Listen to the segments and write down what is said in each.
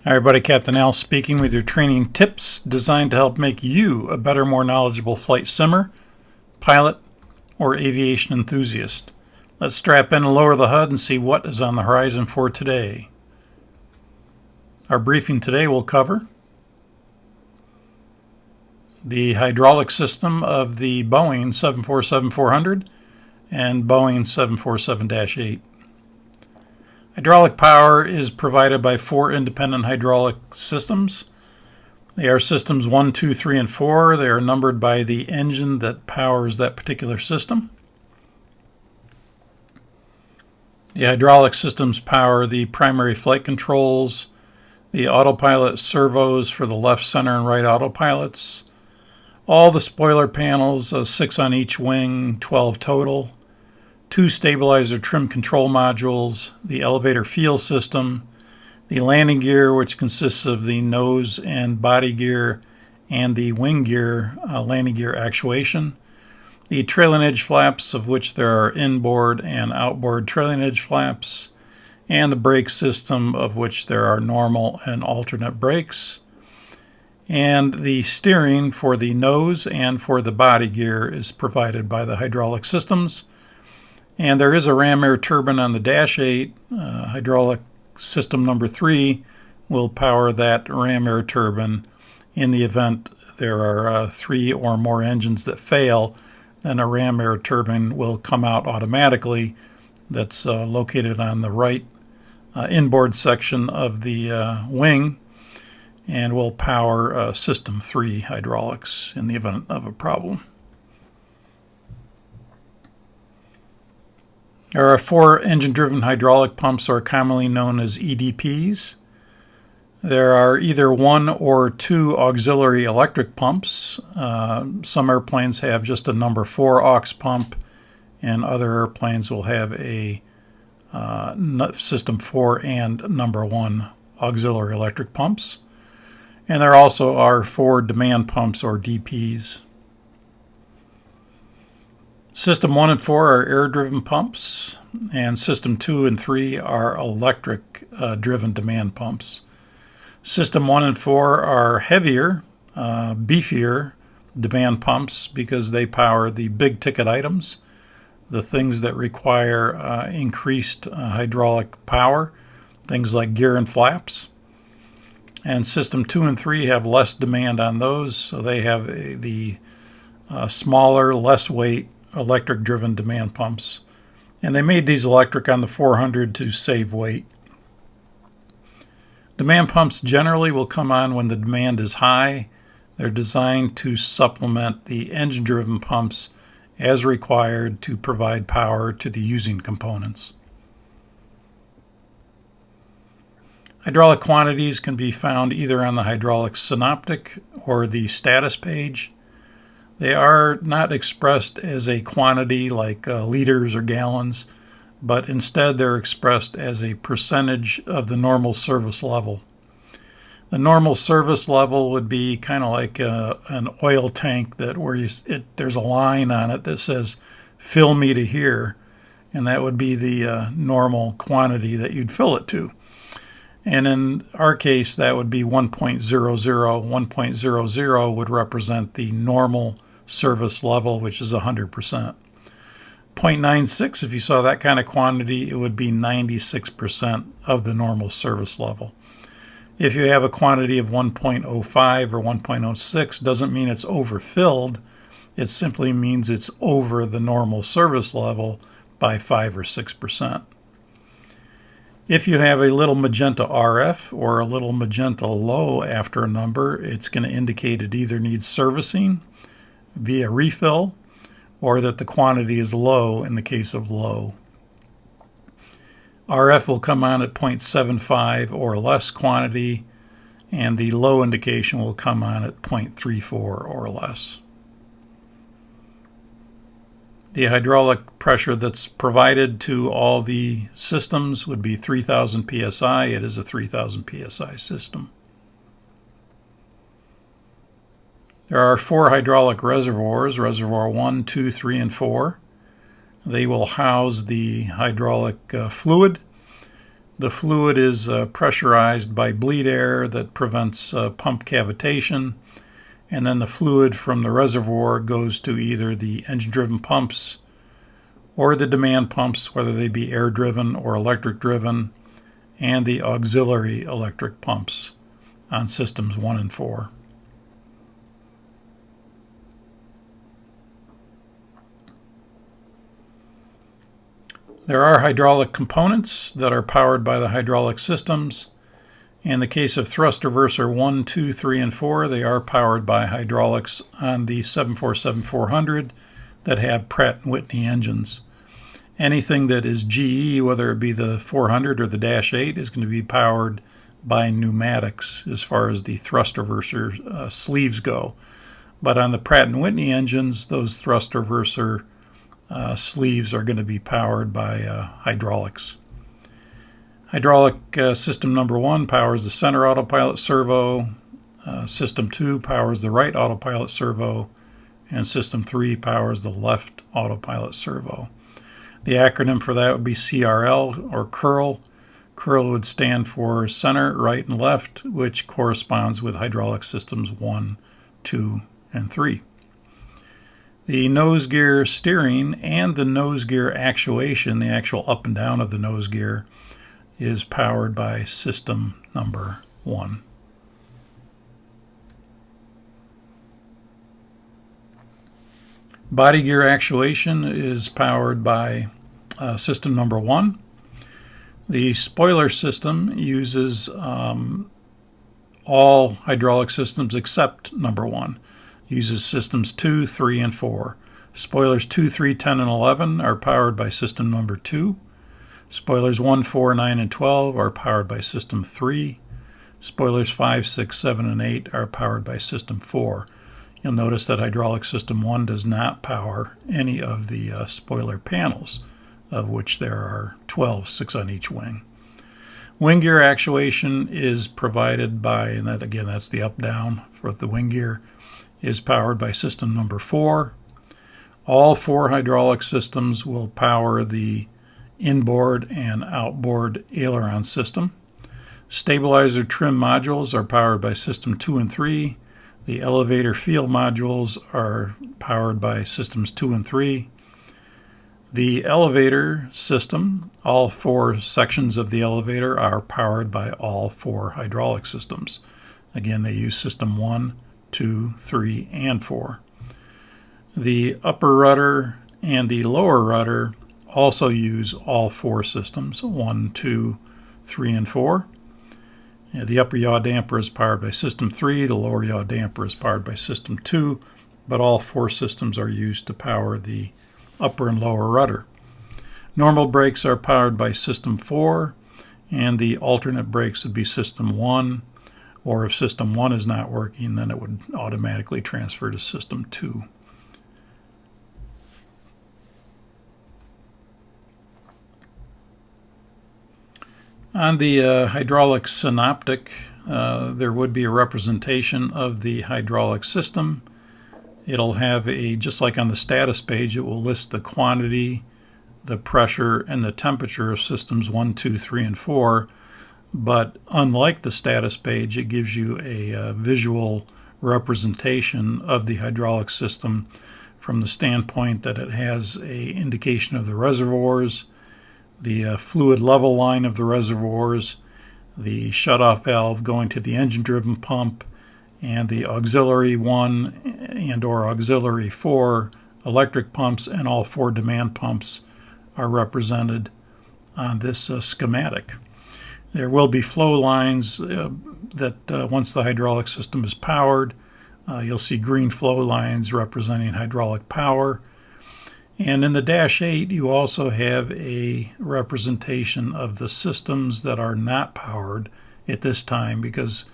Hi everybody, Captain Al speaking with your training tips designed to help make you a better, more knowledgeable flight simmer, pilot, or aviation enthusiast. Let's strap in and lower the HUD and see what is on the horizon for today. Our briefing today will cover the hydraulic system of the Boeing 747-400 and Boeing 747-8. Hydraulic power is provided by 4 independent hydraulic systems. They are systems 1, 2, 3, and 4. They are numbered by the engine that powers that particular system. The hydraulic systems power the primary flight controls, the autopilot servos for the left, center, and right autopilots, all the spoiler panels, 6 on each wing, 12 total, 2 stabilizer trim control modules, the elevator field system, the landing gear, which consists of the nose and body gear, and the wing gear, landing gear actuation, the trailing edge flaps, of which there are inboard and outboard trailing edge flaps, and the brake system, of which there are normal and alternate brakes. And the steering for the nose and for the body gear is provided by the hydraulic systems. And there is a ram air turbine on the Dash 8. Hydraulic system number 3 will power that ram air turbine. In the event there are 3 or more engines that fail, then a ram air turbine will come out automatically. That's located on the right inboard section of the wing and will power system 3 hydraulics in the event of a problem. There are 4 engine-driven hydraulic pumps, or commonly known as EDPs. There are either 1 or 2 auxiliary electric pumps. Some airplanes have just a number 4 aux pump, and other airplanes will have a system 4 and number 1 auxiliary electric pumps. And there also are 4 demand pumps, or DPs. System 1 and 4 are air-driven pumps, and System 2 and 3 are electric-driven demand pumps. System 1 and 4 are heavier, beefier demand pumps because they power the big-ticket items, the things that require increased hydraulic power, things like gear and flaps. And System 2 and 3 have less demand on those, so they have the smaller, less weight, electric-driven demand pumps. And they made these electric on the 400 to save weight. Demand pumps generally will come on when the demand is high. They're designed to supplement the engine-driven pumps as required to provide power to the using components. Hydraulic quantities can be found either on the hydraulic synoptic or the status page. They are not expressed as a quantity like liters or gallons, but instead they're expressed as a percentage of the normal service level. The normal service level would be kind of like an oil tank that there's a line on it that says fill me to here, and that would be the normal quantity that you'd fill it to. And in our case, that would be 1.00. 1.00 would represent the normal service level, which is 100%. 0.96, if you saw that kind of quantity, it would be 96% of the normal service level. If you have a quantity of 1.05 or 1.06, doesn't mean it's overfilled. It simply means it's over the normal service level by 5 or 6%. If you have a little magenta RF or a little magenta low after a number, it's going to indicate it either needs servicing via refill or that the quantity is low in the case of low. RF will come on at 0.75 or less quantity, and the low indication will come on at 0.34 or less. The hydraulic pressure that's provided to all the systems would be 3,000 psi. It is a 3,000 psi system. There are 4 hydraulic reservoirs, reservoir 1, 2, 3, and 4. They will house the hydraulic fluid. The fluid is pressurized by bleed air that prevents pump cavitation, and then the fluid from the reservoir goes to either the engine-driven pumps or the demand pumps, whether they be air-driven or electric-driven, and the auxiliary electric pumps on systems 1 and 4. There are hydraulic components that are powered by the hydraulic systems. In the case of thrust reverser 1, 2, 3, and 4, they are powered by hydraulics on the 747-400 that have Pratt & Whitney engines. Anything that is GE, whether it be the 400 or the Dash 8, is going to be powered by pneumatics as far as the thrust reverser sleeves go. But on the Pratt & Whitney engines, those thrust reverser sleeves are going to be powered by hydraulics. Hydraulic system number 1 powers the center autopilot servo, system 2 powers the right autopilot servo, and system 3 powers the left autopilot servo. The acronym for that would be CRL, or CURL. CURL would stand for center, right, and left, which corresponds with hydraulic systems 1, 2, and 3. The nose gear steering and the nose gear actuation, the actual up and down of the nose gear, is powered by system number 1. Body gear actuation is powered by system number 1. The spoiler system uses all hydraulic systems except number 1. Uses systems 2, 3, and 4. Spoilers 2, 3, 10, and 11 are powered by system number 2. Spoilers 1, 4, 9, and 12 are powered by system 3. Spoilers 5, 6, 7, and 8 are powered by system 4. You'll notice that hydraulic system 1 does not power any of the spoiler panels, of which there are 12, 6 on each wing. Wing gear actuation is provided by, and that again, that's the up-down for the wing gear, is powered by system number 4. All 4 hydraulic systems will power the inboard and outboard aileron system. Stabilizer trim modules are powered by system 2 and 3. The elevator field modules are powered by systems 2 and 3. The elevator system, all 4 sections of the elevator, are powered by all 4 hydraulic systems. Again, they use system 1, 2, 3, and 4. The upper rudder and the lower rudder also use all 4 systems, 1, 2, 3, and 4. The upper yaw damper is powered by system 3, the lower yaw damper is powered by system 2, but all 4 systems are used to power the upper and lower rudder. Normal brakes are powered by system 4, and the alternate brakes would be system 1, or if system 1 is not working, then it would automatically transfer to system 2. On the hydraulic Synoptic, there would be a representation of the hydraulic system. It'll have just like on the status page, it will list the quantity, the pressure, and the temperature of systems 1, 2, 3, and 4. But unlike the status page, it gives you a visual representation of the hydraulic system from the standpoint that it has an indication of the reservoirs, the fluid level line of the reservoirs, the shutoff valve going to the engine-driven pump, and the auxiliary 1 and or auxiliary 4 electric pumps, and all 4 demand pumps are represented on this schematic. There will be flow lines that once the hydraulic system is powered, you'll see green flow lines representing hydraulic power. And in the Dash 8, you also have a representation of the systems that are not powered at this time, because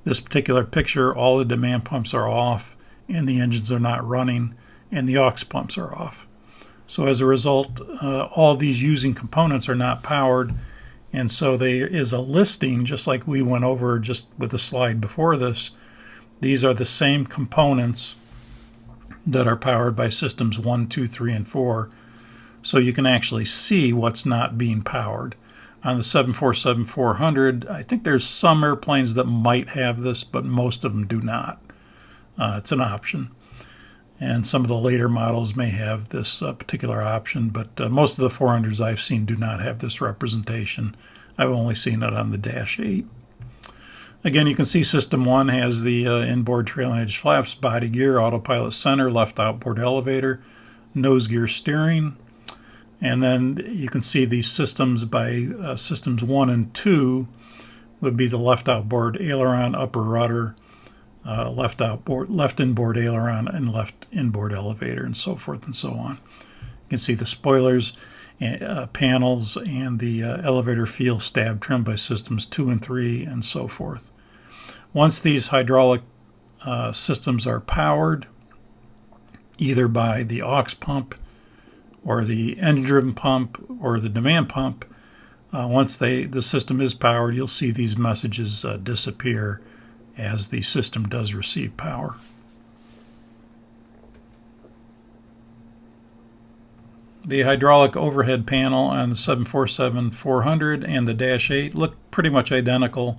this particular picture, all the demand pumps are off and the engines are not running and the aux pumps are off. So as a result, all these using components are not powered, and so there is a listing, just like we went over just with the slide before this. These are the same components that are powered by systems 1, 2, 3, and 4, so you can actually see what's not being powered. On the 747-400, I think there's some airplanes that might have this, but most of them do not. It's an option. And some of the later models may have this particular option, but most of the 400s I've seen do not have this representation. I've only seen it on the Dash 8. Again, you can see System 1 has the inboard trailing edge flaps, body gear, autopilot center, left outboard elevator, nose gear steering. And then you can see these systems by Systems 1 and 2 would be the left outboard aileron, upper rudder, left inboard aileron, and left inboard elevator, and so forth and so on. You can see the spoilers, panels, and the elevator field stab trim by Systems 2 and 3, and so forth. Once these hydraulic systems are powered, either by the aux pump or the engine-driven pump or the demand pump, once the system is powered, you'll see these messages disappear as the system does receive power. The hydraulic overhead panel on the 747-400 and the Dash 8 look pretty much identical.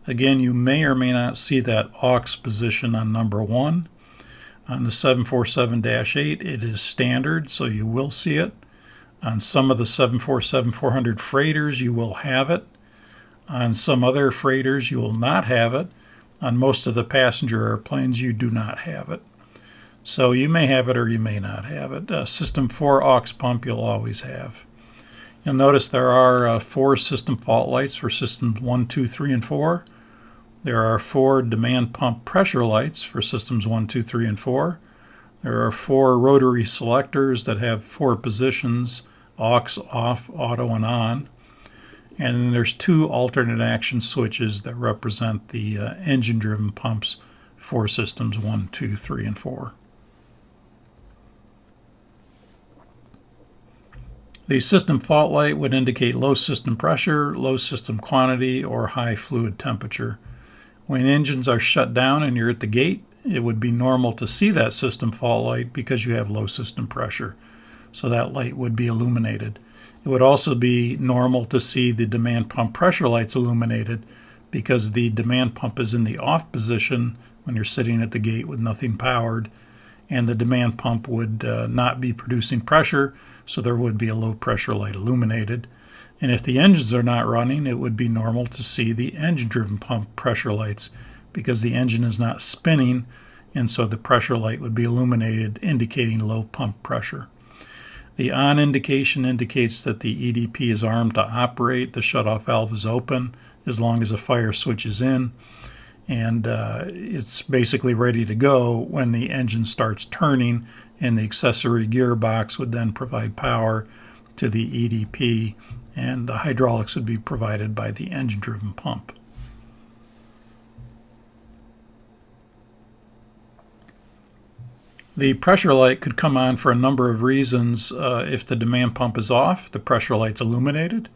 Again, you may or may not see that aux position on number 1. On the 747-8, it is standard, so you will see it. On some of the 747-400 freighters, you will have it. On some other freighters, you will not have it. On most of the passenger airplanes, you do not have it. So you may have it or you may not have it. System 4 aux pump you'll always have. You'll notice there are 4 system fault lights for Systems 1, 2, 3, and 4. There are 4 demand pump pressure lights for Systems 1, 2, 3, and 4. There are 4 rotary selectors that have 4 positions, aux, off, auto, and on. And then there's 2 alternate action switches that represent the engine-driven pumps for Systems 1, 2, 3, and 4. The system fault light would indicate low system pressure, low system quantity, or high fluid temperature. When engines are shut down and you're at the gate, it would be normal to see that system fault light because you have low system pressure. So that light would be illuminated. It would also be normal to see the demand pump pressure lights illuminated because the demand pump is in the off position when you're sitting at the gate with nothing powered, and the demand pump would not be producing pressure, so there would be a low pressure light illuminated. And if the engines are not running, it would be normal to see the engine-driven pump pressure lights because the engine is not spinning, and so the pressure light would be illuminated, indicating low pump pressure. The on indication indicates that the EDP is armed to operate. The shutoff valve is open as long as a fire switch is in, and it's basically ready to go when the engine starts turning, and the accessory gearbox would then provide power to the EDP, and the hydraulics would be provided by the engine-driven pump. The pressure light could come on for a number of reasons. If the demand pump is off, the pressure light's illuminated.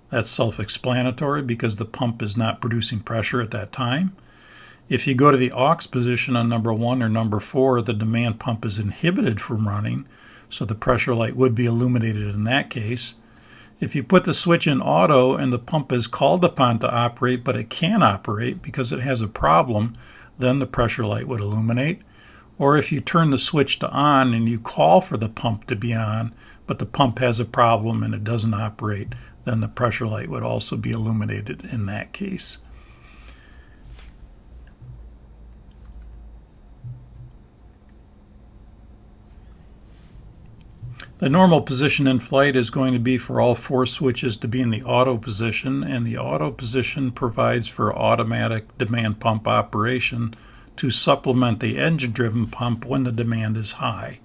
That's self-explanatory because the pump is not producing pressure at that time. If you go to the aux position on number 1 or number 4, the demand pump is inhibited from running, so the pressure light would be illuminated in that case. If you put the switch in auto and the pump is called upon to operate, but it can't operate because it has a problem, then the pressure light would illuminate. Or if you turn the switch to on and you call for the pump to be on, but the pump has a problem and it doesn't operate, then the pressure light would also be illuminated in that case. The normal position in flight is going to be for all 4 switches to be in the auto position, and the auto position provides for automatic demand pump operation to supplement the engine-driven pump when the demand is high.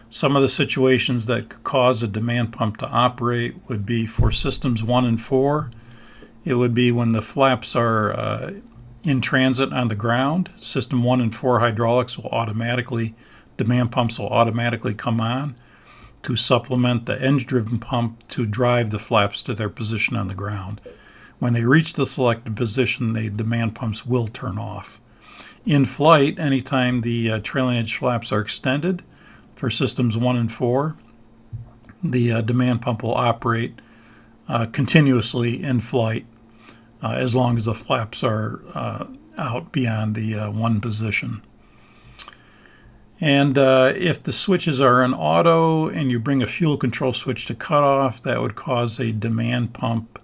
Some of the situations that could cause a demand pump to operate would be for Systems 1 and 4. It would be when the flaps are in transit on the ground. System 1 and 4 hydraulics will demand pumps will automatically come on to supplement the engine-driven pump to drive the flaps to their position on the ground. When they reach the selected position, the demand pumps will turn off. In flight, anytime the trailing edge flaps are extended for Systems 1 and 4, the demand pump will operate continuously in flight as long as the flaps are out beyond the 1 position. And if the switches are in auto and you bring a fuel control switch to cutoff, that would cause a demand pump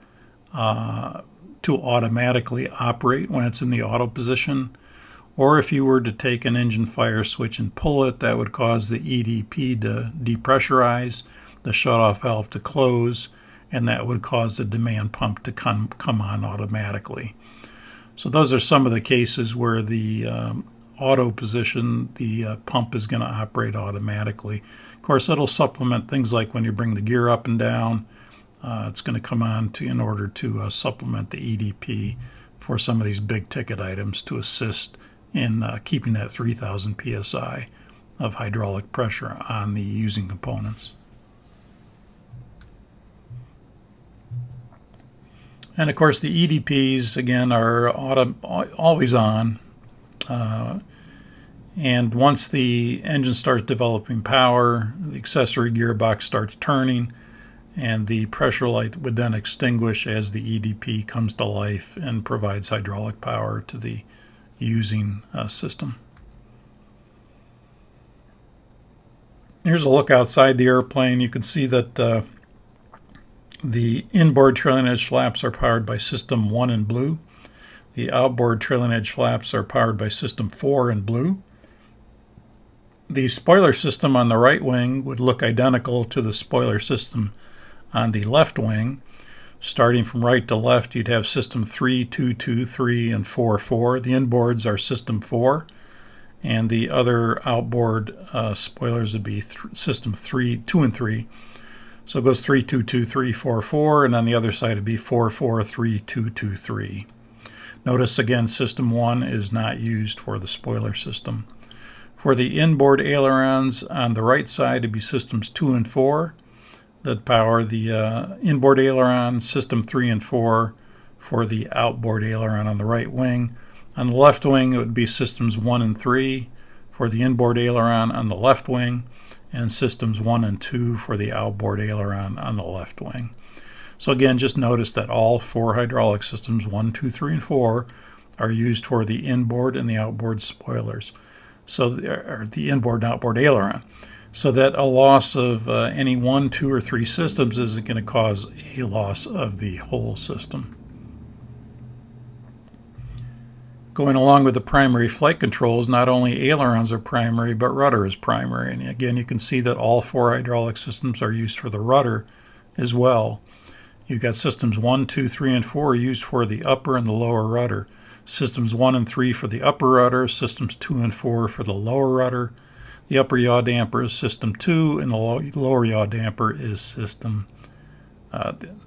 to automatically operate when it's in the auto position. Or if you were to take an engine fire switch and pull it, that would cause the EDP to depressurize, the shutoff valve to close, and that would cause the demand pump to come on automatically. So those are some of the cases where the auto position, the pump is going to operate automatically. Of course, it'll supplement things like when you bring the gear up and down. It's going to come on in order to supplement the EDP for some of these big ticket items to assist in keeping that 3,000 psi of hydraulic pressure on the using components. And of course, the EDPs again are always on. And once the engine starts developing power, the accessory gearbox starts turning, and the pressure light would then extinguish as the EDP comes to life and provides hydraulic power to the using system. Here's a look outside the airplane. You can see that the inboard trailing edge flaps are powered by System 1 in blue. The outboard trailing edge flaps are powered by System 4 in blue. The spoiler system on the right wing would look identical to the spoiler system on the left wing. Starting from right to left, you'd have System 3, 2, 2, 3, and 4, 4. The inboards are System 4, and the other outboard spoilers would be System 3, 2, and 3. So it goes 3, 2, 2, 3, 4, 4, and on the other side it'd be 4, 4, 3, 2, 2, 3. Notice again, System 1 is not used for the spoiler system. For the inboard ailerons on the right side, it'd be Systems 2 and 4 that power the inboard aileron, System 3 and 4 for the outboard aileron on the right wing. On the left wing, it would be Systems 1 and 3 for the inboard aileron on the left wing, and Systems 1 and 2 for the outboard aileron on the left wing. So again, just notice that all 4 hydraulic systems, 1, 2, 3, and 4, are used for the inboard and the outboard spoilers. So, or the inboard and outboard aileron. So that a loss of any 1, 2, or 3 systems isn't going to cause a loss of the whole system. Going along with the primary flight controls, not only ailerons are primary, but rudder is primary. And again, you can see that all 4 hydraulic systems are used for the rudder as well. You've got Systems 1, 2, 3, and 4 used for the upper and the lower rudder. Systems 1 and 3 for the upper rudder, Systems 2 and 4 for the lower rudder. The upper yaw damper is System 2, and the lower yaw damper is System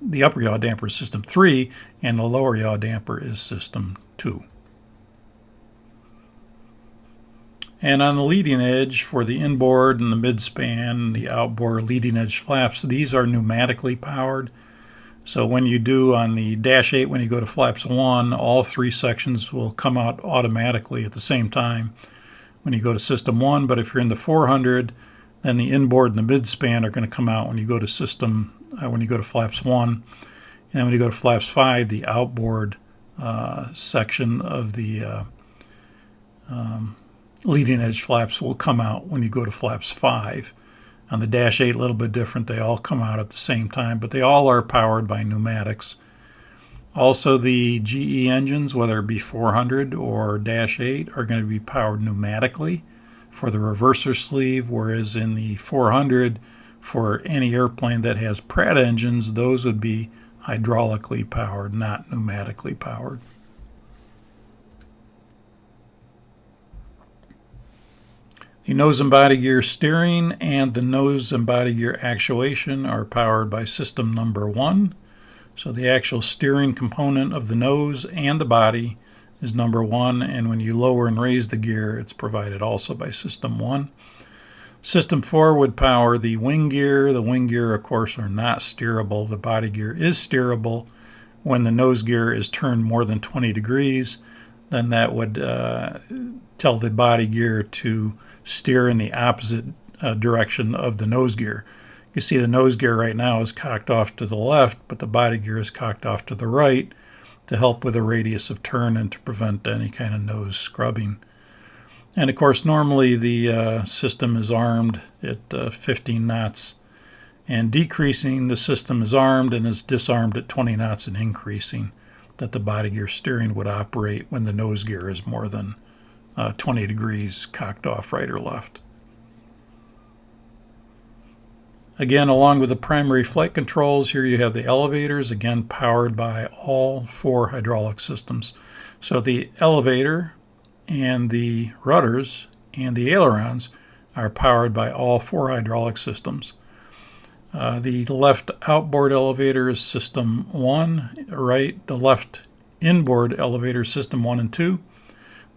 the upper yaw damper is System 3, and the lower yaw damper is System 2. And on the leading edge for the inboard and the midspan, the outboard leading edge flaps, these are pneumatically powered. So when you do on the Dash 8, when you go to flaps 1, all 3 sections will come out automatically at the same time when you go to System 1. But if you're in the 400, then the inboard and the midspan are going to come out when you go to when you go to flaps 1. And when you go to flaps 5, the outboard section of the leading edge flaps will come out when you go to flaps 5. On the Dash 8, a little bit different. They all come out at the same time, but they all are powered by pneumatics. Also, the GE engines, whether it be 400 or Dash 8, are going to be powered pneumatically for the reverser sleeve, whereas in the 400, for any airplane that has Pratt engines, those would be hydraulically powered, not pneumatically powered. The nose and body gear steering and the nose and body gear actuation are powered by System number 1. So the actual steering component of the nose and the body is number 1, and when you lower and raise the gear, it's provided also by System 1. System 4 would power the wing gear. The wing gear, of course, are not steerable. The body gear is steerable. When the nose gear is turned more than 20 degrees, then that would tell the body gear to steer in the opposite direction of the nose gear. You see the nose gear right now is cocked off to the left, but the body gear is cocked off to the right to help with the radius of turn and to prevent any kind of nose scrubbing. And of course, normally the system is armed at 15 knots and decreasing. The system is armed and is disarmed at 20 knots and increasing, that the body gear steering would operate when the nose gear is more than 20 degrees cocked off right or left. Again, along with the primary flight controls, here you have the elevators, again powered by all 4 hydraulic systems. So the elevator and the rudders and the ailerons are powered by all 4 hydraulic systems. The left outboard elevator is system 1, the left inboard elevator system 1 and 2,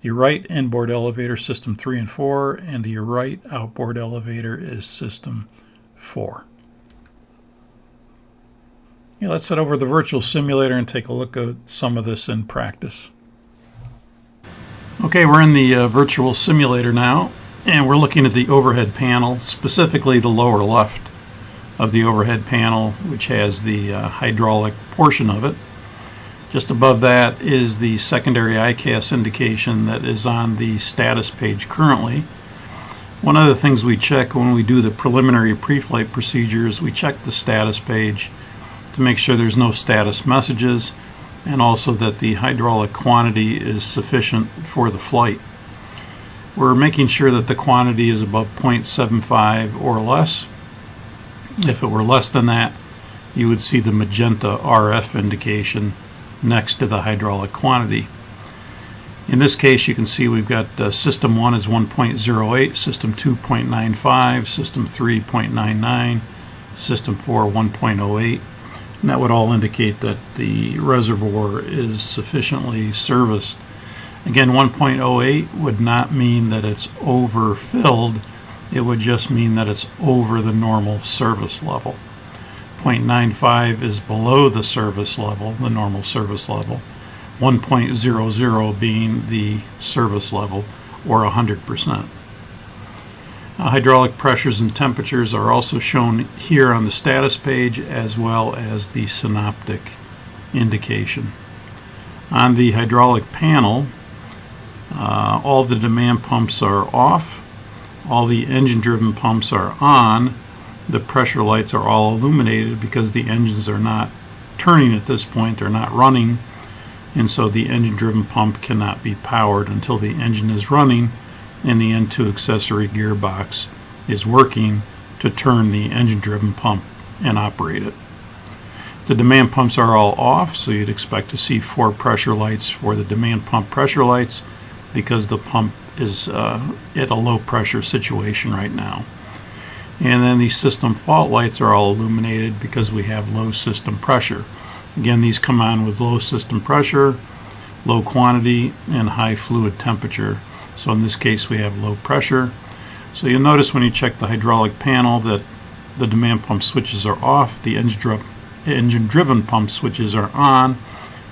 the right inboard elevator system 3 and 4, and the right outboard elevator is system 4. Yeah, let's head over to the virtual simulator and take a look at some of this in practice. Okay, we're in the virtual simulator now, and we're looking at the overhead panel, specifically the lower left of the overhead panel, which has the hydraulic portion of it. Just above that is the secondary ICAS indication that is on the status page currently. One of the things we check when we do the preliminary pre-flight procedures, we check the status page to make sure there's no status messages, and also that the hydraulic quantity is sufficient for the flight. We're making sure that the quantity is above 0.75 or less. If it were less than that, you would see the magenta RF indication next to the hydraulic quantity. In this case, you can see we've got system 1 is 1.08, system 2 0.95, system 3 0.99, system 4 1.08. And that would all indicate that the reservoir is sufficiently serviced. Again, 1.08 would not mean that it's overfilled. It would just mean that it's over the normal service level. 0.95 is below the service level, the normal service level. 1.00 being the service level, or 100%. Hydraulic pressures and temperatures are also shown here on the status page, as well as the synoptic indication. On the hydraulic panel, all the demand pumps are off, all the engine-driven pumps are on, the pressure lights are all illuminated because the engines are not turning at this point, they're not running, and so the engine-driven pump cannot be powered until the engine is running and the N2 accessory gearbox is working to turn the engine-driven pump and operate it. The demand pumps are all off, so you'd expect to see 4 pressure lights for the demand pump pressure lights because the pump is at a low pressure situation right now. And then the system fault lights are all illuminated because we have low system pressure. Again, these come on with low system pressure, low quantity, and high fluid temperature. So in this case, we have low pressure. So you'll notice when you check the hydraulic panel that the demand pump switches are off, the engine-driven pump switches are on,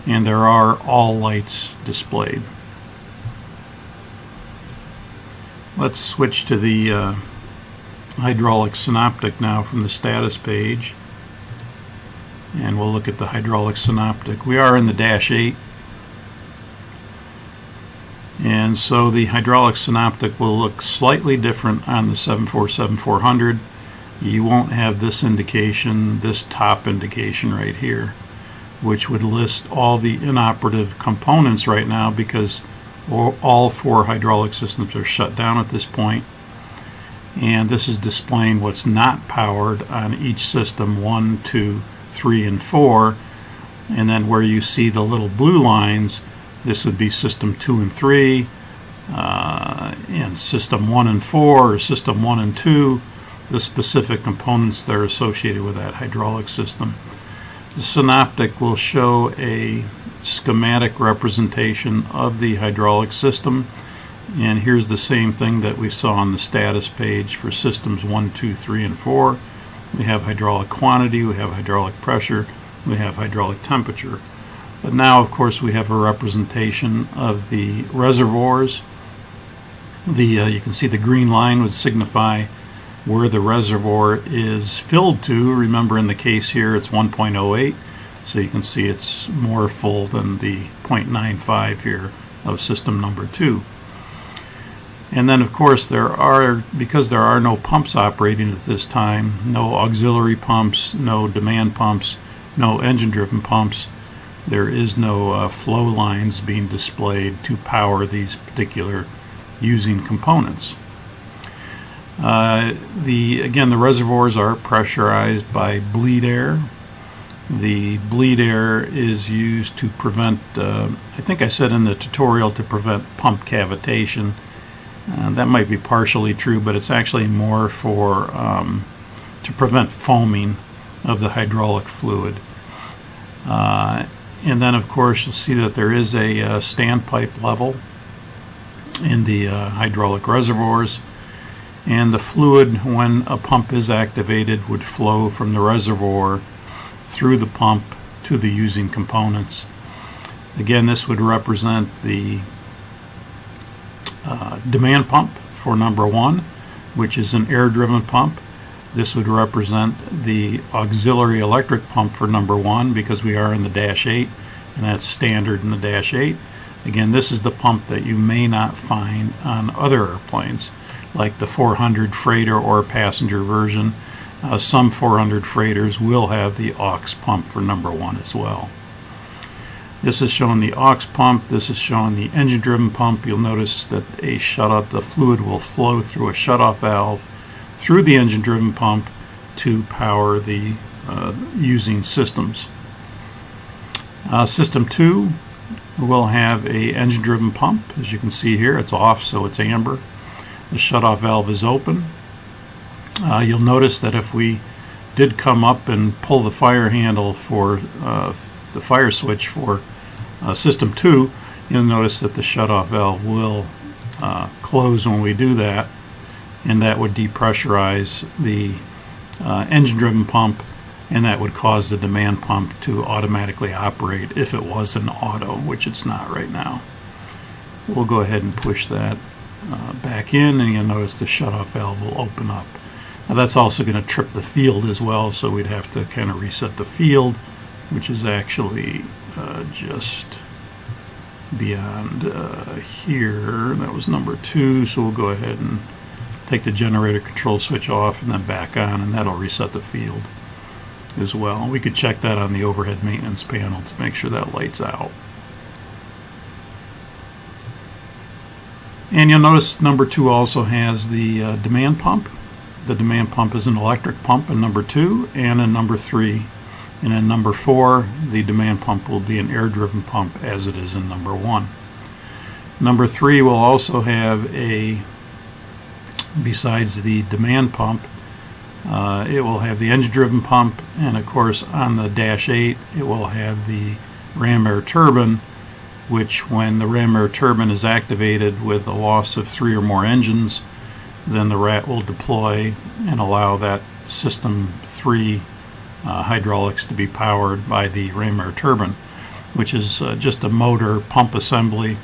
and there are all lights displayed. Let's switch to the hydraulic synoptic now from the status page, and we'll look at the hydraulic synoptic. We are in the Dash 8, and so the hydraulic synoptic will look slightly different on the 747-400. You won't have this indication, this top indication right here, which would list all the inoperative components right now because all 4 hydraulic systems are shut down at this point. And this is displaying what's not powered on each system, 1, 2, 3, and 4. And then where you see the little blue lines, this would be system 2 and 3, and system 1 and 4, or system 1 and 2, the specific components that are associated with that hydraulic system. The synoptic will show a schematic representation of the hydraulic system, and here's the same thing that we saw on the status page for systems 1, 2, 3, and 4. We have hydraulic quantity, we have hydraulic pressure, we have hydraulic temperature. But now, of course, we have a representation of the reservoirs. You can see the green line would signify where the reservoir is filled to. Remember, in the case here it's 1.08, so you can see it's more full than the 0.95 here of system number 2. And then, of course, because there are no pumps operating at this time, no auxiliary pumps, no demand pumps, no engine-driven pumps, there is no flow lines being displayed to power these particular using components. Again, the reservoirs are pressurized by bleed air. The bleed air is used to prevent, I think I said in the tutorial, to prevent pump cavitation. That might be partially true, but it's actually more for to prevent foaming of the hydraulic fluid. And then, of course, you'll see that there is a standpipe level in the hydraulic reservoirs, and the fluid, when a pump is activated, would flow from the reservoir through the pump to the using components. Again, this would represent the demand pump for number 1, which is an air-driven pump. This would represent the auxiliary electric pump for number 1, because we are in the Dash 8, and that's standard in the Dash 8. Again, this is the pump that you may not find on other airplanes, like the 400 freighter or passenger version. Some 400 freighters will have the aux pump for number 1 as well. This is showing the aux pump. This is showing the engine-driven pump. You'll notice that the fluid will flow through a shutoff valve through the engine-driven pump to power the using systems. System 2 will have a engine-driven pump. As you can see here, it's off, so it's amber. The shutoff valve is open. You'll notice that if we did come up and pull the fire handle for the fire switch for System 2, you'll notice that the shutoff valve will close when we do that, and that would depressurize the engine-driven pump, and that would cause the demand pump to automatically operate if it was an auto, which it's not right now. We'll go ahead and push that back in, and you'll notice the shutoff valve will open up. Now that's also going to trip the field as well, so we'd have to kind of reset the field, which is actually just beyond here. That was number 2, so we'll go ahead and take the generator control switch off and then back on, and that'll reset the field as well. We could check that on the overhead maintenance panel to make sure that light's out. And you'll notice number 2 also has the demand pump. The demand pump is an electric pump in number 2 and in number 3. And in number 4, the demand pump will be an air-driven pump, as it is in number 1. Number 3 will also have besides the demand pump, it will have the engine-driven pump, and of course on the Dash 8 it will have the ram air turbine, which when the ram air turbine is activated with the loss of 3 or more engines, then the RAT will deploy and allow that System 3 hydraulics to be powered by the ram air turbine, which is just a motor pump assembly.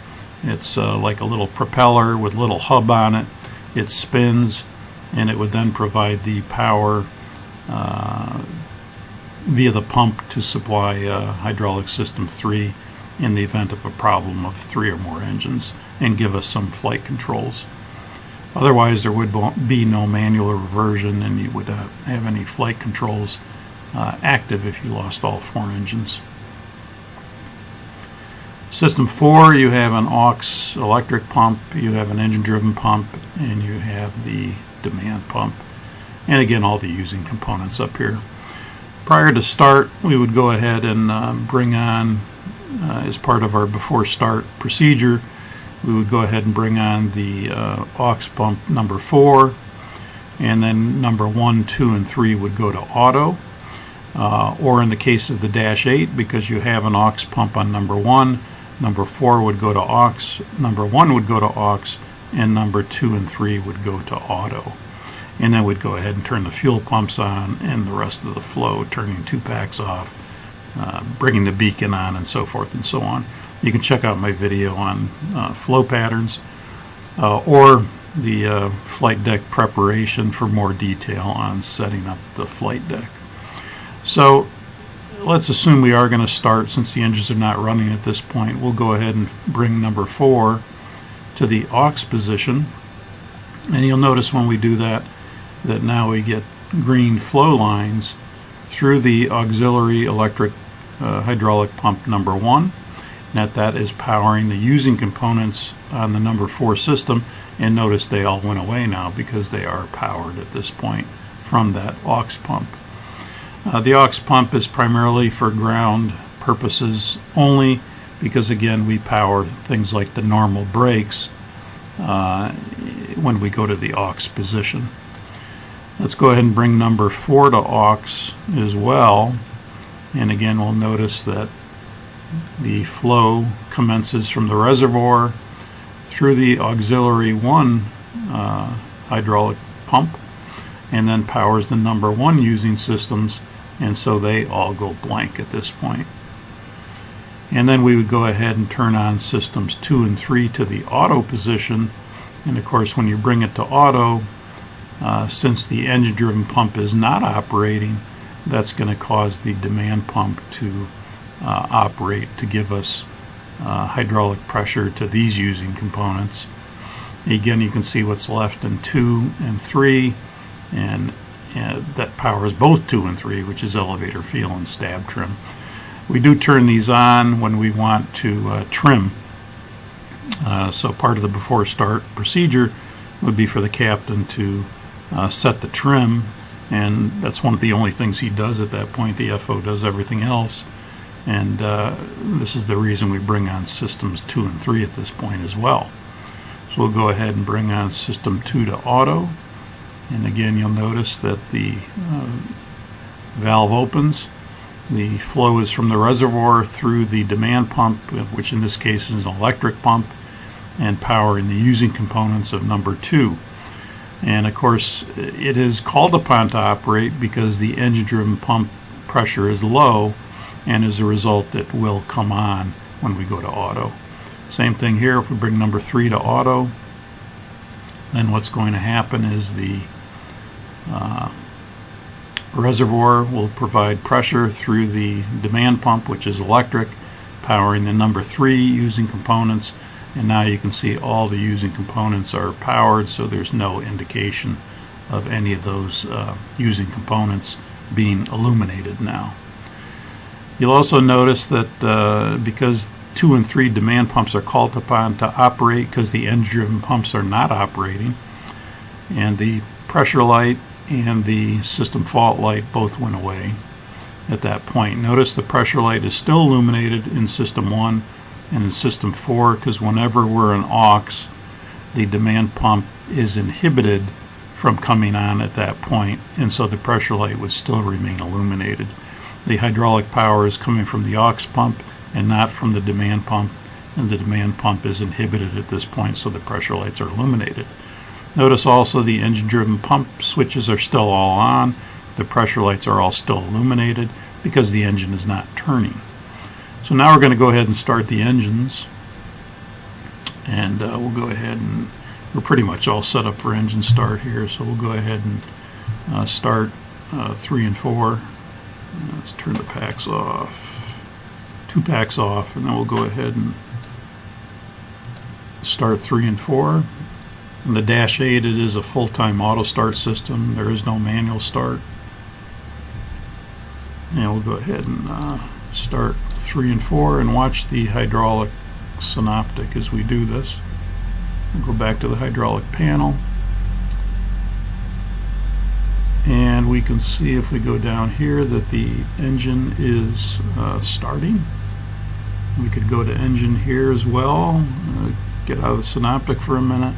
It's like a little propeller with a little hub on it. It spins, and it would then provide the power via the pump to supply hydraulic System 3 in the event of a problem of 3 or more engines, and give us some flight controls. Otherwise, there would be no manual reversion, and you would not have any flight controls active if you lost all 4 engines. System 4, you have an aux electric pump, you have an engine-driven pump, and you have the demand pump. And again, all the using components up here. Prior to start, we would go ahead and bring on, as part of our before start procedure, we would go ahead and bring on the aux pump number 4, and then number 1, 2, and 3 would go to auto. Or in the case of the Dash 8, because you have an aux pump on number 1, number 4 would go to aux, number 1 would go to aux, and number 2 and 3 would go to auto. And then we'd go ahead and turn the fuel pumps on, and the rest of the flow, turning 2 packs off, bringing the beacon on, and so forth and so on. You can check out my video on flow patterns, or the flight deck preparation for more detail on setting up the flight deck. So let's assume we are going to start, since the engines are not running at this point. We'll go ahead and bring number 4 to the aux position, and you'll notice when we do that that now we get green flow lines through the auxiliary electric hydraulic pump number 1. That is powering the using components on the number 4 system, and notice they all went away now because they are powered at this point from that aux pump. The aux pump is primarily for ground purposes only, because again we power things like the normal brakes when we go to the aux position. Let's go ahead and bring number 4 to aux as well, and again we'll notice that the flow commences from the reservoir through the auxiliary 1 hydraulic pump, and then powers the number 1 using systems, and so they all go blank at this point. And then we would go ahead and turn on systems 2 and 3 to the auto position, and of course when you bring it to auto, since the engine driven pump is not operating, that's going to cause the demand pump to operate to give us hydraulic pressure to these using components. Again, you can see what's left in 2 and 3, and that powers both 2 and 3, which is elevator feel and stab trim. We do turn these on when we want to trim. So part of the before start procedure would be for the captain to set the trim, and that's one of the only things he does at that point. The FO does everything else, and this is the reason we bring on systems 2 and 3 at this point as well. So we'll go ahead and bring on system 2 to auto, and again you'll notice that the valve opens. The flow is from the reservoir through the demand pump, which in this case is an electric pump, and powering the using components of number 2. And of course it is called upon to operate because the engine driven pump pressure is low, and as a result it will come on when we go to auto. Same thing here. If we bring number 3 to auto, then what's going to happen is the reservoir will provide pressure through the demand pump, which is electric, powering the number 3 using components, and now you can see all the using components are powered, so there's no indication of any of those using components being illuminated now. You'll also notice that because 2 and 3 demand pumps are called upon to operate because the engine-driven pumps are not operating, and the pressure light and the system fault light both went away at that point. Notice the pressure light is still illuminated in system 1 and in system 4, because whenever we're in aux, the demand pump is inhibited from coming on at that point, and so the pressure light would still remain illuminated. The hydraulic power is coming from the aux pump and not from the demand pump, and the demand pump is inhibited at this point, so the pressure lights are illuminated. Notice also the engine-driven pump switches are still all on. The pressure lights are all still illuminated because the engine is not turning. So now we're going to go ahead and start the engines, and we'll go ahead and we're pretty much all set up for engine start here, so we'll go ahead and start 3 and 4. Let's turn the packs off, 2 packs off, and then we'll go ahead and start 3 and 4. In the Dash 8, it is a full-time auto start system. There is no manual start. And we'll go ahead and start 3 and 4 and watch the hydraulic Synoptic as we do this. We'll go back to the hydraulic panel, and we can see if we go down here that the engine is starting. We could go to engine here as well, get out of the Synoptic for a minute,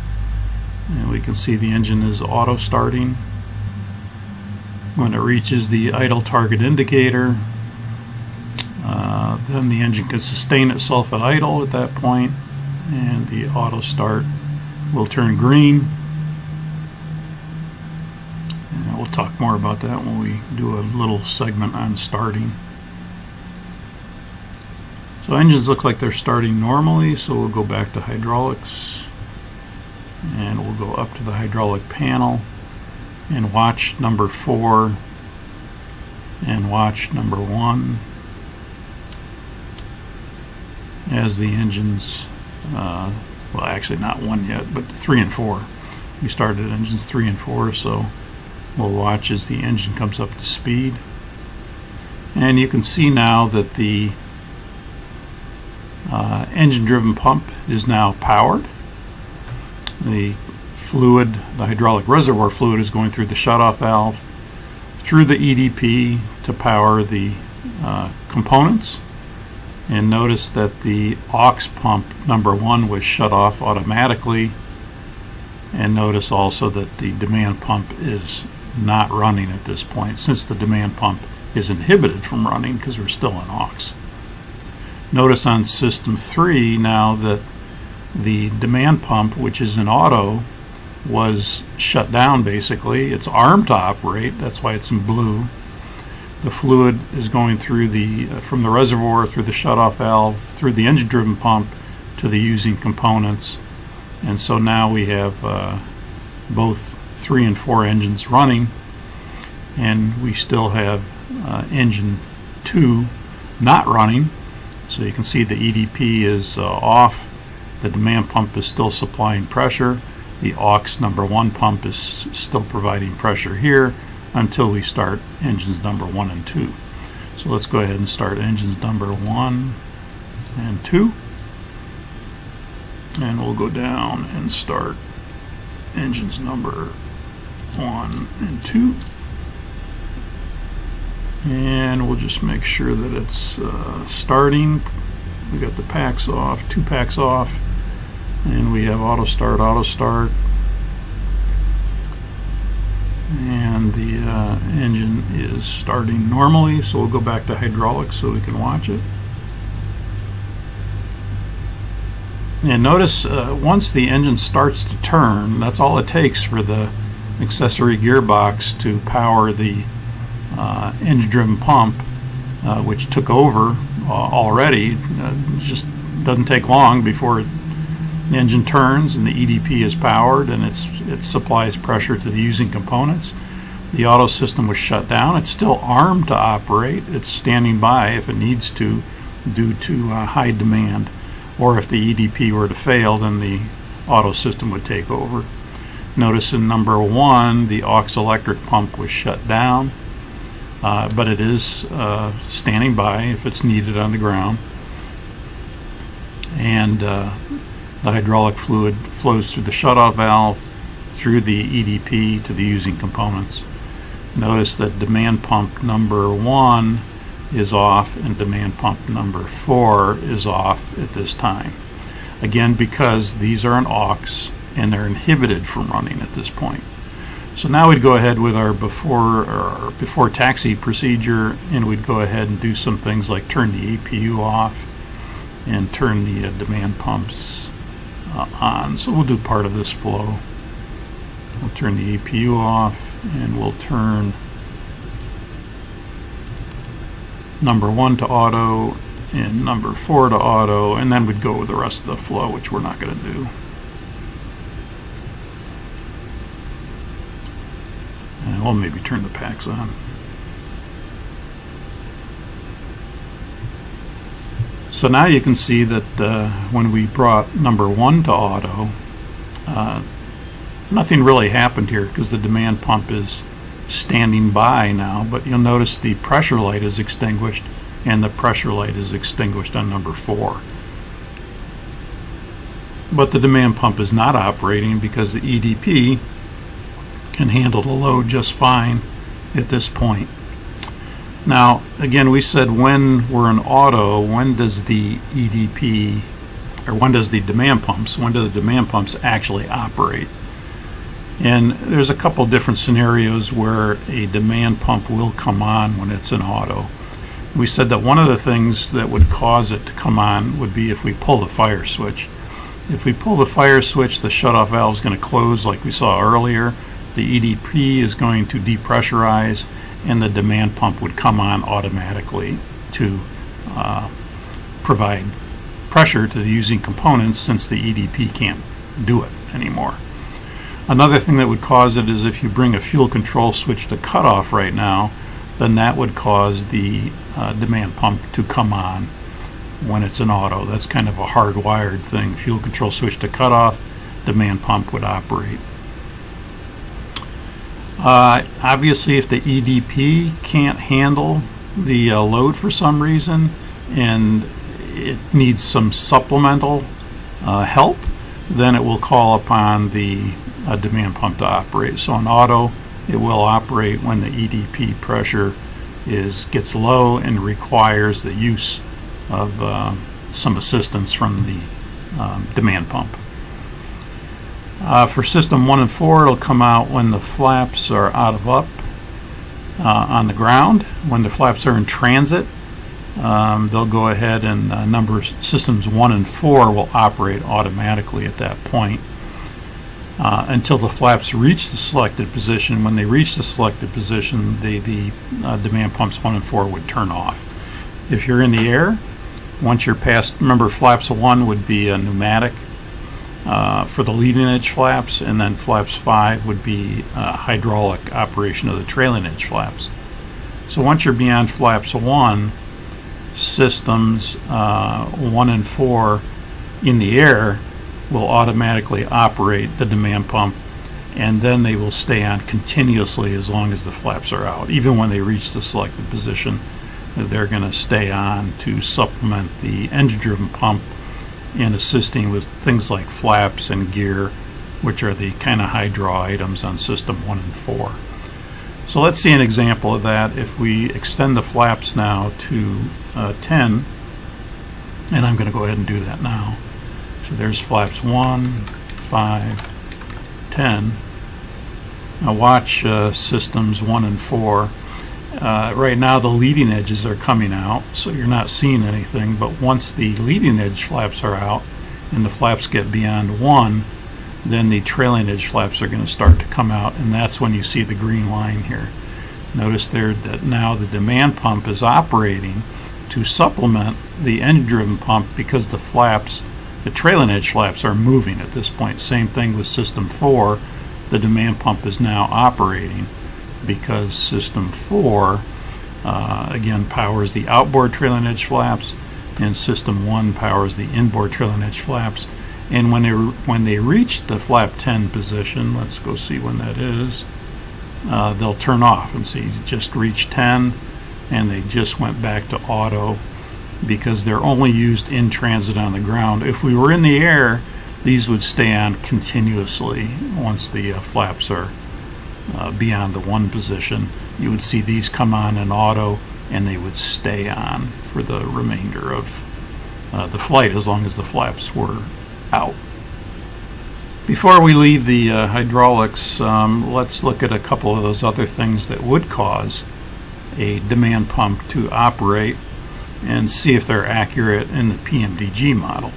and we can see the engine is auto starting. When it reaches the idle target indicator, then the engine can sustain itself at idle at that point, and the auto start will turn green. And we'll talk more about that when we do a little segment on starting. So engines look like they're starting normally, so we'll go back to hydraulics. And we'll go up to the hydraulic panel and watch number 4 and watch number 1 as the engines, well, actually not 1 yet, but 3 and 4. We started engines 3 and 4, so we'll watch as the engine comes up to speed. And you can see now that the engine-driven pump is now powered. The fluid, the hydraulic reservoir fluid, is going through the shutoff valve, through the EDP to power the components. And notice that the aux pump number 1 was shut off automatically. And notice also that the demand pump is not running at this point, since the demand pump is inhibited from running because we're still in aux. Notice on system 3 now that the demand pump, which is in auto, was shut down basically. It's armed to operate, that's why it's in blue. The fluid is going through from the reservoir, through the shutoff valve, through the engine-driven pump to the using components. And so now we have both 3 and 4 engines running, and we still have engine 2 not running. So you can see the EDP is off. The demand pump is still supplying pressure. The aux number 1 pump is still providing pressure here until we start engines number 1 and 2. So let's go ahead and start engines number 1 and 2. And we'll go down and start engines number 1 and 2. And we'll just make sure that it's starting. We got the packs off, 2 packs off, and we have auto start, and the engine is starting normally. So we'll go back to hydraulics so we can watch it. And notice once the engine starts to turn, that's all it takes for the accessory gearbox to power the engine-driven pump, which took over already. It just doesn't take long before the engine turns and the EDP is powered, and it supplies pressure to the using components. The auto system was shut down. It's still armed to operate. It's standing by if it needs to, due to high demand. Or if the EDP were to fail, then the auto system would take over. Notice in number 1, the aux electric pump was shut down, but it is standing by if it's needed on the ground. And the hydraulic fluid flows through the shutoff valve, through the EDP to the using components. Notice that demand pump number 1 is off and demand pump number 4 is off at this time. Again, because these are an aux and they're inhibited from running at this point. So now we'd go ahead with our before taxi procedure, and we'd go ahead and do some things like turn the APU off and turn the demand pumps on. So we'll do part of this flow. We'll turn the APU off, and we'll turn number 1 to auto and number 4 to auto, and then we'd go with the rest of the flow, which we're not going to do. And we'll maybe turn the packs on. So now you can see that when we brought number 1 to auto, nothing really happened here because the demand pump is standing by now, but you'll notice the pressure light is extinguished and the pressure light is extinguished on number 4. But the demand pump is not operating because the EDP can handle the load just fine at this point. Now, again, we said when we're in auto, when does the EDP, or when does the demand pumps, when do the demand pumps actually operate? And there's a couple different scenarios where a demand pump will come on when it's in auto. We said that one of the things that would cause it to come on would be if we pull the fire switch. If we pull the fire switch, the shutoff valve is going to close like we saw earlier. The EDP is going to depressurize, and the demand pump would come on automatically to provide pressure to the using components, since the EDP can't do it anymore. Another thing that would cause it is if you bring a fuel control switch to cutoff right now, then that would cause the demand pump to come on when it's an auto. That's kind of a hardwired thing. Fuel control switch to cutoff, demand pump would operate. Obviously, if the EDP can't handle the load for some reason and it needs some supplemental help, then it will call upon the demand pump to operate. So in auto, it will operate when the EDP pressure gets low and requires the use of some assistance from the demand pump. For system 1 and 4, it'll come out when the flaps are out of up on the ground. When the flaps are in transit, they'll go ahead and systems 1 and 4 will operate automatically at that point until the flaps reach the selected position. When they reach the selected position, the demand pumps 1 and 4 would turn off. If you're in the air, once you're past, remember flaps 1 would be a pneumatic for the leading edge flaps, and then flaps 5 would be hydraulic operation of the trailing edge flaps. So once you're beyond flaps 1, systems 1 and 4 in the air will automatically operate the demand pump, and then they will stay on continuously as long as the flaps are out. Even when they reach the selected position, they're going to stay on to supplement the engine-driven pump in assisting with things like flaps and gear, which are the kind of high draw items on system 1 and 4. So let's see an example of that. If we extend the flaps now to 10, and I'm going to go ahead and do that now. So there's flaps 1, 5, 10. Now watch systems 1 and 4. Right now the leading edges are coming out, so you're not seeing anything, but once the leading edge flaps are out and the flaps get beyond 1, then the trailing edge flaps are going to start to come out, and that's when you see the green line here. Notice there that now the demand pump is operating to supplement the engine-driven pump because the trailing edge flaps are moving at this point. Same thing with system 4. The demand pump is now operating because system 4 again powers the outboard trailing edge flaps, and system 1 powers the inboard trailing edge flaps. And when they reach the flap 10 position, let's go see when that is, they'll turn off and see just reached 10, and they just went back to auto because they're only used in transit on the ground. If we were in the air, these would stay on continuously. Once the flaps are beyond the 1 position, you would see these come on in auto, and they would stay on for the remainder of the flight as long as the flaps were out. Before we leave the hydraulics, let's look at a couple of those other things that would cause a demand pump to operate and see if they're accurate in the PMDG model.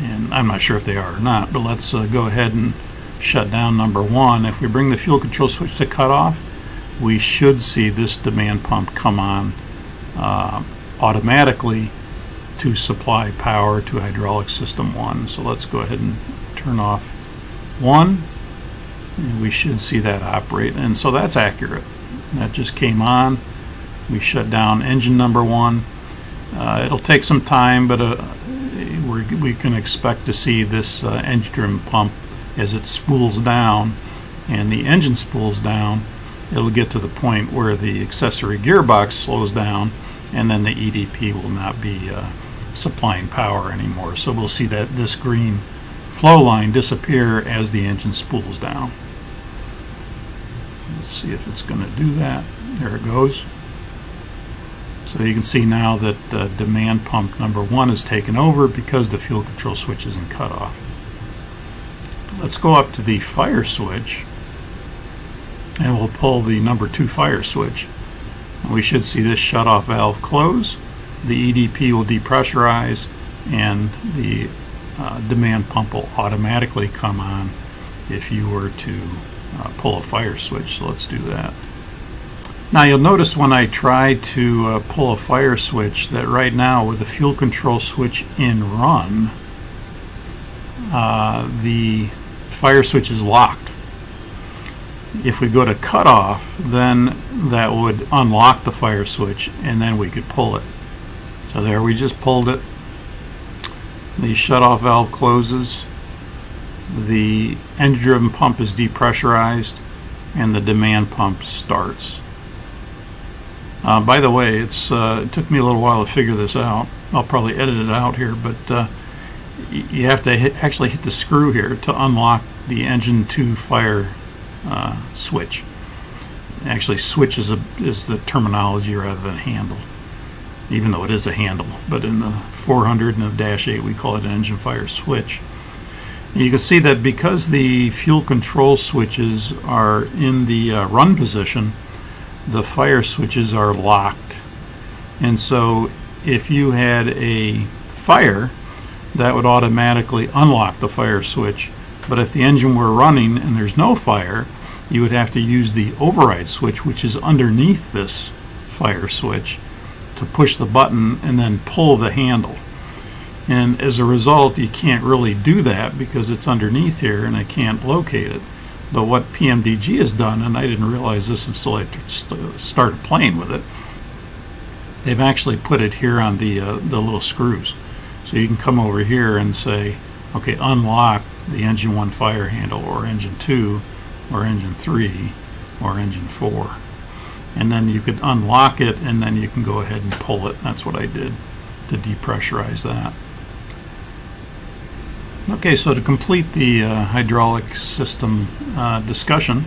And I'm not sure if they are or not, but let's go ahead and shut down number 1. If we bring the fuel control switch to cutoff, we should see this demand pump come on automatically to supply power to hydraulic system 1. So let's go ahead and turn off 1, and we should see that operate. And so that's accurate. That just came on. We shut down engine number 1. It'll take some time, but we can expect to see this engine pump as it spools down and the engine spools down. It'll get to the point where the accessory gearbox slows down, and then the EDP will not be supplying power anymore. So we'll see that this green flow line disappear as the engine spools down. Let's see if it's going to do that. There it goes. So you can see now that demand pump number 1 is taken over because the fuel control switch is in cutoff. Let's go up to the fire switch, and we'll pull the number 2 fire switch. And we should see this shutoff valve close. The EDP will depressurize, and the demand pump will automatically come on if you were to pull a fire switch. So let's do that. Now you'll notice when I try to pull a fire switch that right now with the fuel control switch in run, the fire switch is locked. If we go to cutoff, then that would unlock the fire switch, and then we could pull it. So there, we just pulled it. The shutoff valve closes. The engine-driven pump is depressurized, and the demand pump starts. By the way, it took me a little while to figure this out. I'll probably edit it out here, but you have to actually hit the screw here to unlock the engine 2 fire switch. Actually, switch is the terminology rather than handle, even though it is a handle. But in the 400 and the Dash 8, we call it an engine fire switch. You can see that because the fuel control switches are in the run position, the fire switches are locked. And so if you had a fire, that would automatically unlock the fire switch. But if the engine were running and there's no fire, you would have to use the override switch, which is underneath this fire switch, to push the button and then pull the handle. And as a result, you can't really do that because it's underneath here and I can't locate it. But what PMDG has done, and I didn't realize this until I started playing with it, they've actually put it here on the little screws. So you can come over here and say, okay, unlock the engine 1 fire handle, or engine 2, or engine 3, or engine 4. And then you could unlock it, and then you can go ahead and pull it. That's what I did to depressurize that. Okay, so to complete the hydraulic system discussion,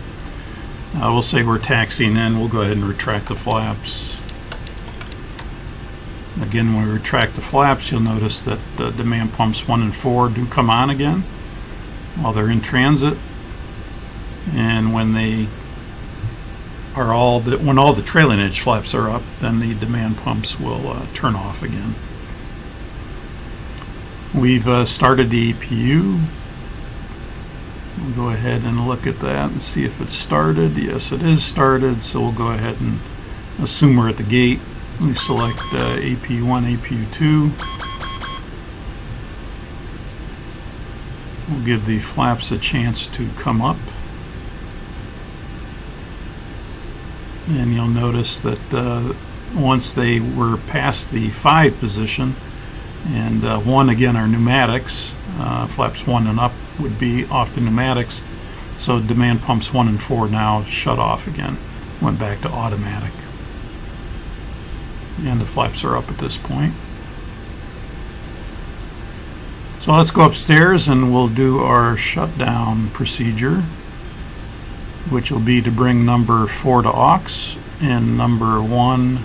we'll say we're taxiing in. We'll go ahead and retract the flaps. Again, when we retract the flaps, you'll notice that the demand pumps 1 and 4 do come on again while they're in transit. And when they are when all the trailing edge flaps are up, then the demand pumps will turn off again. We've started the EPU. We'll go ahead and look at that and see if it's started. Yes, it is started, so we'll go ahead and assume we're at the gate. We select APU1, APU2. We'll give the flaps a chance to come up. And you'll notice that once they were past the 5 position, and 1 again are pneumatics, flaps 1 and up would be off the pneumatics, so demand pumps 1 and 4 now shut off again, went back to automatic. And the flaps are up at this point. So let's go upstairs and we'll do our shutdown procedure, which will be to bring number 4 to aux and number 1,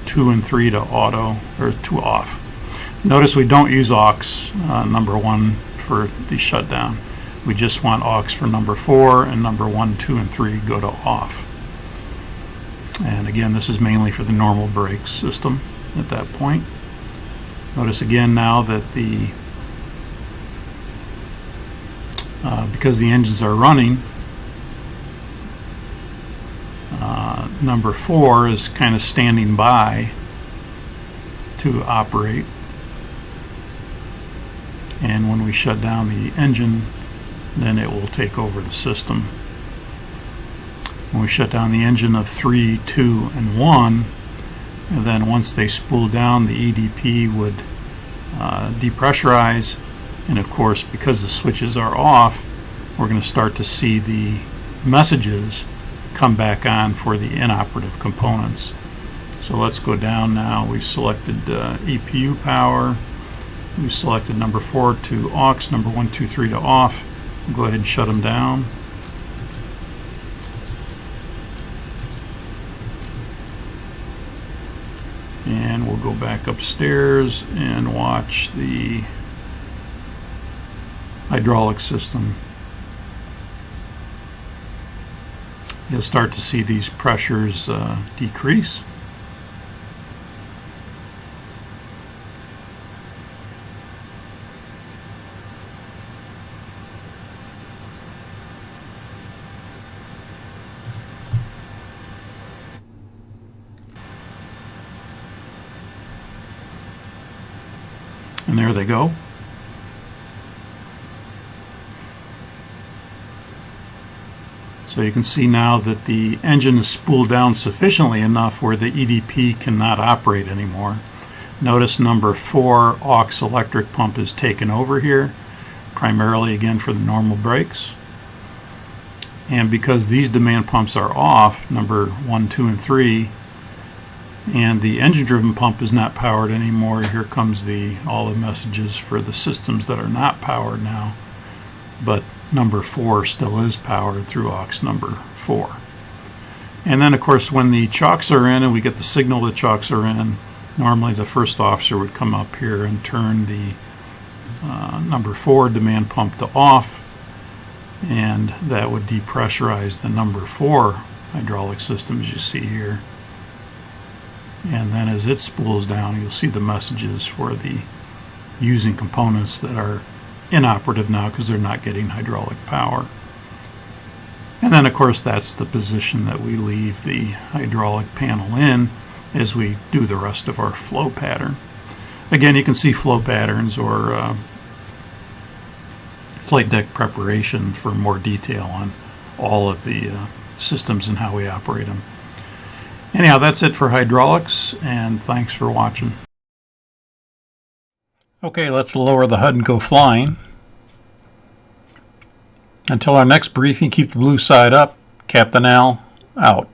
2, and 3 to auto, or to off. Notice we don't use aux number 1 for the shutdown. We just want aux for number 4, and number 1, 2, and 3 go to off. And again, this is mainly for the normal brake system at that point. Notice again now that because the engines are running, number 4 is kind of standing by to operate. And when we shut down the engine, then it will take over the system. When we shut down the engine of 3, 2, and 1, and then once they spool down, the EDP would depressurize. And of course, because the switches are off, we're going to start to see the messages come back on for the inoperative components. So let's go down now. We've selected EPU power. We've selected number 4 to aux, number 1, 2, 3 to off. We'll go ahead and shut them down. And we'll go back upstairs and watch the hydraulic system. You'll start to see these pressures decrease. And there they go. So you can see now that the engine is spooled down sufficiently enough where the EDP cannot operate anymore. Notice number 4 aux electric pump is taken over here, primarily again for the normal brakes. And because these demand pumps are off, number 1, 2, and 3, and the engine-driven pump is not powered anymore, here comes all the messages for the systems that are not powered now. But number 4 still is powered through aux number 4. And then, of course, when the chocks are in and we get the signal the chocks are in, normally the first officer would come up here and turn the number 4 demand pump to off, and that would depressurize the number 4 hydraulic system, as you see here. And then as it spools down, you'll see the messages for the using components that are inoperative now because they're not getting hydraulic power. And then, of course, that's the position that we leave the hydraulic panel in as we do the rest of our flow pattern. Again, you can see flow patterns or flight deck preparation for more detail on all of the systems and how we operate them. Anyhow, that's it for hydraulics, and thanks for watching. Okay, let's lower the HUD and go flying. Until our next briefing, keep the blue side up. Captain Al, out.